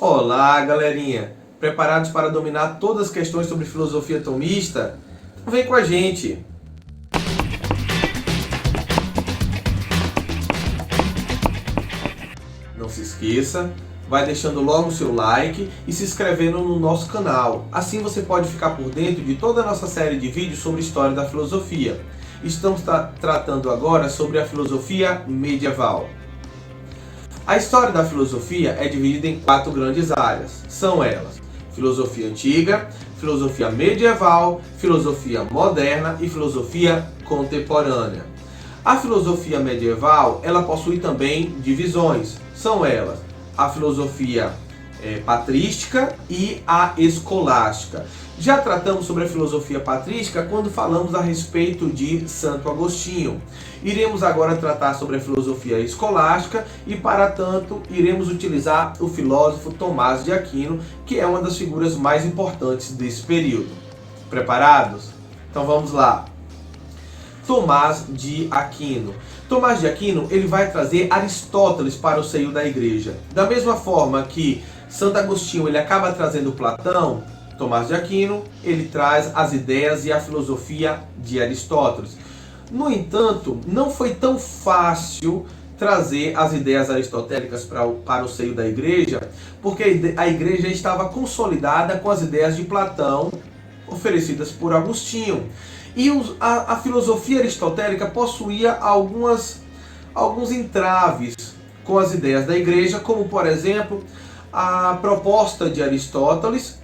Olá, galerinha! Preparados para dominar todas as questões sobre filosofia tomista? Então vem com a gente! Não se esqueça, vai deixando logo o seu like e se inscrevendo no nosso canal. Assim você pode ficar por dentro de toda a nossa série de vídeos sobre história da filosofia. Estamos tratando agora sobre a filosofia medieval. A história da filosofia é dividida em 4 grandes áreas. São elas: filosofia antiga, filosofia medieval, filosofia moderna e filosofia contemporânea. A filosofia medieval, ela possui também divisões. São elas: a filosofia patrística e a escolástica. Já tratamos sobre a filosofia patrística quando falamos a respeito de Santo Agostinho. Iremos agora tratar sobre a filosofia escolástica e, para tanto, iremos utilizar o filósofo Tomás de Aquino, que é uma das figuras mais importantes desse período. Preparados? Então vamos lá. Tomás de Aquino. Tomás de Aquino, ele vai trazer Aristóteles para o seio da igreja. Da mesma forma que Santo Agostinho ele acaba trazendo Platão, Tomás de Aquino, ele traz as ideias e a filosofia de Aristóteles. No entanto, não foi tão fácil trazer as ideias aristotélicas para o seio da igreja, porque a igreja estava consolidada com as ideias de Platão, oferecidas por Agostinho. E a filosofia aristotélica possuía alguns entraves com as ideias da igreja, como, por exemplo, a proposta de Aristóteles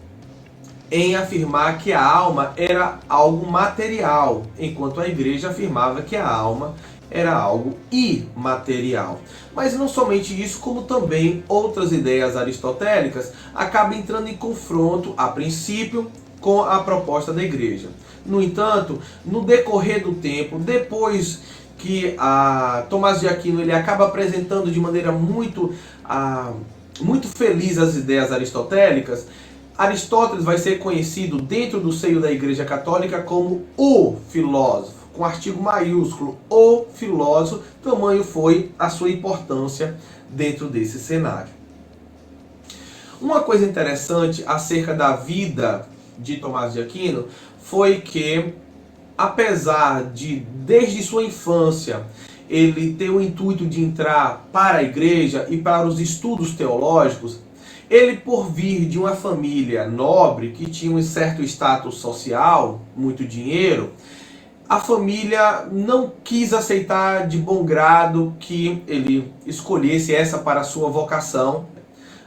em afirmar que a alma era algo material, enquanto a igreja afirmava que a alma era algo imaterial. Mas não somente isso, como também outras ideias aristotélicas acabam entrando em confronto, a princípio, com a proposta da igreja. No entanto, no decorrer do tempo, depois que Tomás de Aquino ele acaba apresentando de maneira muito feliz as ideias aristotélicas, Aristóteles vai ser conhecido dentro do seio da Igreja Católica como o filósofo, com artigo maiúsculo, o filósofo, tamanho foi a sua importância dentro desse cenário. Uma coisa interessante acerca da vida de Tomás de Aquino foi que, apesar de, desde sua infância, ele ter o intuito de entrar para a igreja e para os estudos teológicos, ele, por vir de uma família nobre, que tinha um certo status social, muito dinheiro, a família não quis aceitar de bom grado que ele escolhesse essa para a sua vocação.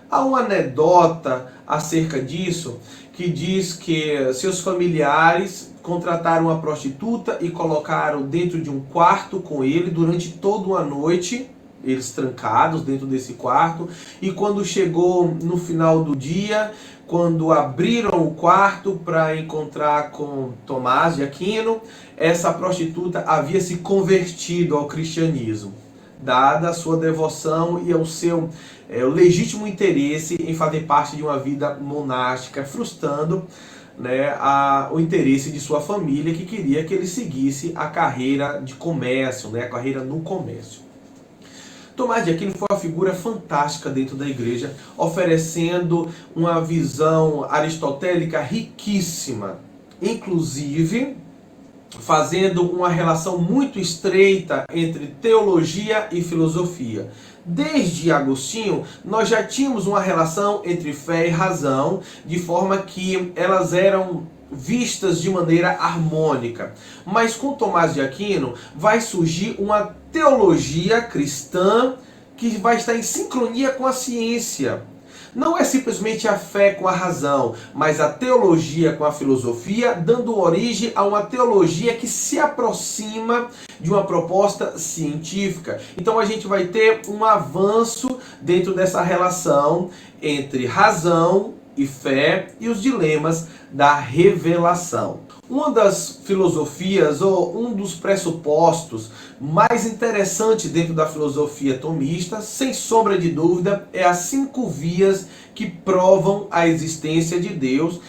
Há uma anedota acerca disso, que diz que seus familiares contrataram uma prostituta e colocaram dentro de um quarto com ele durante toda uma noite, eles trancados dentro desse quarto, e quando chegou no final do dia, quando abriram o quarto para encontrar com Tomás de Aquino, essa prostituta havia se convertido ao cristianismo, dada a sua devoção e ao seu legítimo interesse em fazer parte de uma vida monástica, frustrando o interesse de sua família, que queria que ele seguisse a carreira de comércio, a carreira no comércio. Tomás de Aquino foi uma figura fantástica dentro da igreja, oferecendo uma visão aristotélica riquíssima, inclusive fazendo uma relação muito estreita entre teologia e filosofia. Desde Agostinho, nós já tínhamos uma relação entre fé e razão, de forma que elas eram vistas de maneira harmônica. Mas com Tomás de Aquino vai surgir uma teologia cristã que vai estar em sincronia com a ciência. Não é simplesmente a fé com a razão, mas a teologia com a filosofia, dando origem a uma teologia que se aproxima de uma proposta científica. Então a gente vai ter um avanço dentro dessa relação entre razão e fé e os dilemas da revelação. Uma das filosofias, ou um dos pressupostos mais interessantes dentro da filosofia tomista, sem sombra de dúvida, é as 5 vias que provam a existência de Deus,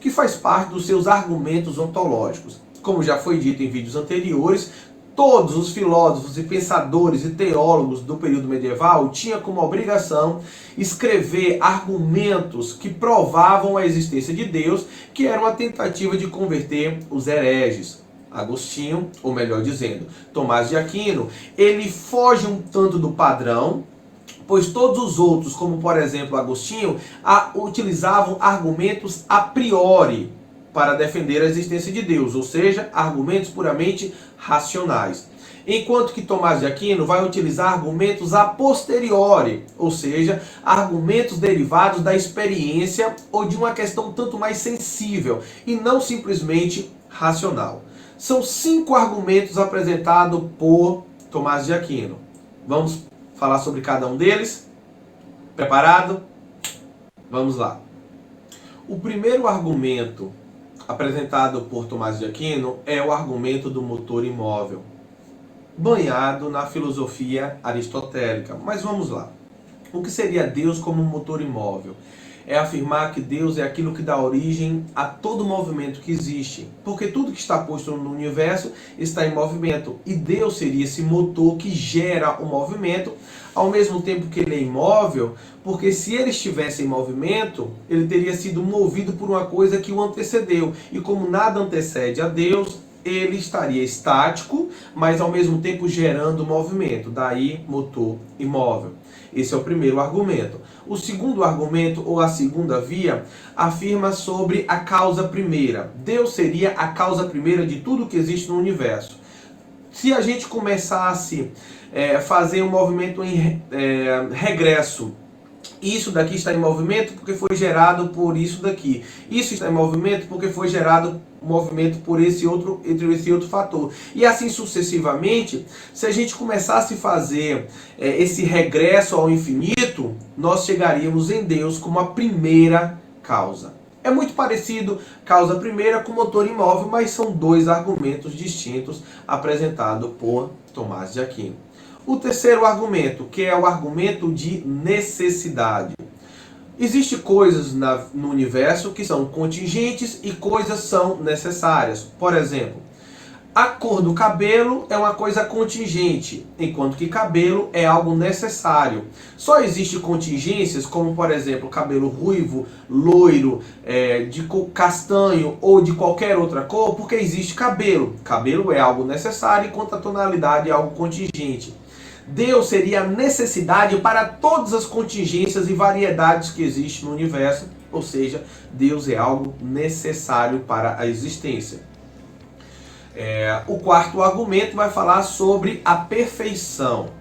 que faz parte dos seus argumentos ontológicos. Como já foi dito em vídeos anteriores, todos os filósofos e pensadores e teólogos do período medieval tinham como obrigação escrever argumentos que provavam a existência de Deus, que era uma tentativa de converter os hereges. Agostinho, ou melhor dizendo, Tomás de Aquino, ele foge um tanto do padrão, pois todos os outros, como por exemplo Agostinho, utilizavam argumentos a priori para defender a existência de Deus, ou seja, argumentos puramente racionais. Enquanto que Tomás de Aquino vai utilizar argumentos a posteriori, ou seja, argumentos derivados da experiência ou de uma questão tanto mais sensível e não simplesmente racional. São 5 argumentos apresentados por Tomás de Aquino. Vamos falar sobre cada um deles? Preparado? Vamos lá. O primeiro argumento apresentado por Tomás de Aquino é o argumento do motor imóvel, banhado na filosofia aristotélica. Mas vamos lá. O que seria Deus como motor imóvel? É afirmar que Deus é aquilo que dá origem a todo movimento que existe. Porque tudo que está posto no universo está em movimento. E Deus seria esse motor que gera o movimento, ao mesmo tempo que ele é imóvel, porque se ele estivesse em movimento, ele teria sido movido por uma coisa que o antecedeu. E como nada antecede a Deus, ele estaria estático, mas ao mesmo tempo gerando movimento. Daí, motor imóvel. Esse é o primeiro argumento. O segundo argumento, ou a segunda via, afirma sobre a causa primeira. Deus seria a causa primeira de tudo que existe no universo. Se a gente começasse a fazer um movimento em regresso, isso daqui está em movimento porque foi gerado por isso daqui. Isso está em movimento porque foi gerado movimento por esse outro fator. E assim sucessivamente, se a gente começasse a fazer esse regresso ao infinito, nós chegaríamos em Deus como a primeira causa. É muito parecido causa primeira com motor imóvel, mas são 2 argumentos distintos apresentados por Tomás de Aquino. O terceiro argumento, que é o argumento de necessidade. Existem coisas no universo que são contingentes e coisas são necessárias. Por exemplo, a cor do cabelo é uma coisa contingente, enquanto que cabelo é algo necessário. Só existem contingências, como por exemplo, cabelo ruivo, loiro, de cor castanho ou de qualquer outra cor, porque existe cabelo. Cabelo é algo necessário, enquanto a tonalidade é algo contingente. Deus seria a necessidade para todas as contingências e variedades que existem no universo, ou seja, Deus é algo necessário para a existência. O quarto argumento vai falar sobre a perfeição.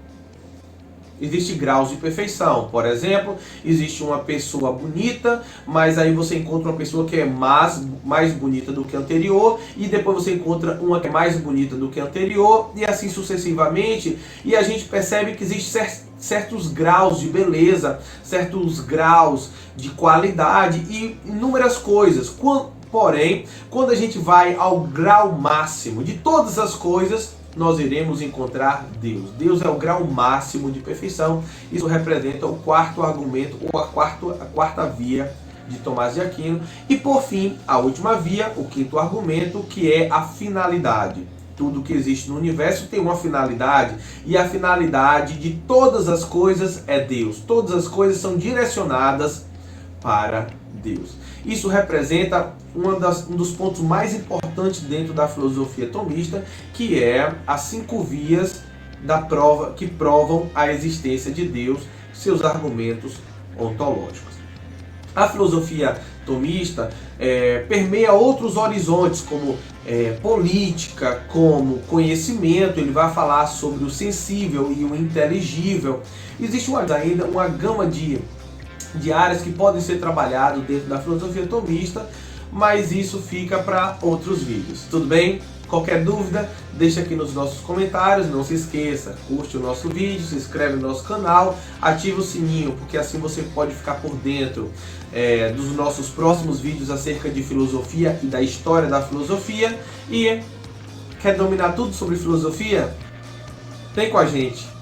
Existem graus de perfeição. Por exemplo, existe uma pessoa bonita, mas aí você encontra uma pessoa que é mais bonita do que a anterior, e depois você encontra uma que é mais bonita do que a anterior, e assim sucessivamente. E a gente percebe que existem certos graus de beleza, certos graus de qualidade e inúmeras coisas. Porém, quando a gente vai ao grau máximo de todas as coisas, nós iremos encontrar Deus. Deus é o grau máximo de perfeição. Isso representa o quarto argumento, ou a quarta via de Tomás de Aquino. E por fim, a última via, o quinto argumento, que é a finalidade. Tudo que existe no universo tem uma finalidade, e a finalidade de todas as coisas é Deus. Todas as coisas são direcionadas para Deus. Isso representa um dos pontos mais importantes dentro da filosofia tomista, que é as 5 vias da prova que provam a existência de Deus, seus argumentos ontológicos. A filosofia tomista permeia outros horizontes, como política, como conhecimento. Ele vai falar sobre o sensível e o inteligível. Existe ainda uma gama de áreas que podem ser trabalhadas dentro da filosofia tomista, mas isso fica para outros vídeos. Tudo bem? Qualquer dúvida, deixa aqui nos nossos comentários. Não se esqueça, curte o nosso vídeo, se inscreve no nosso canal, ativa o sininho, porque assim você pode ficar por dentro dos nossos próximos vídeos acerca de filosofia e da história da filosofia. E quer dominar tudo sobre filosofia? Vem com a gente!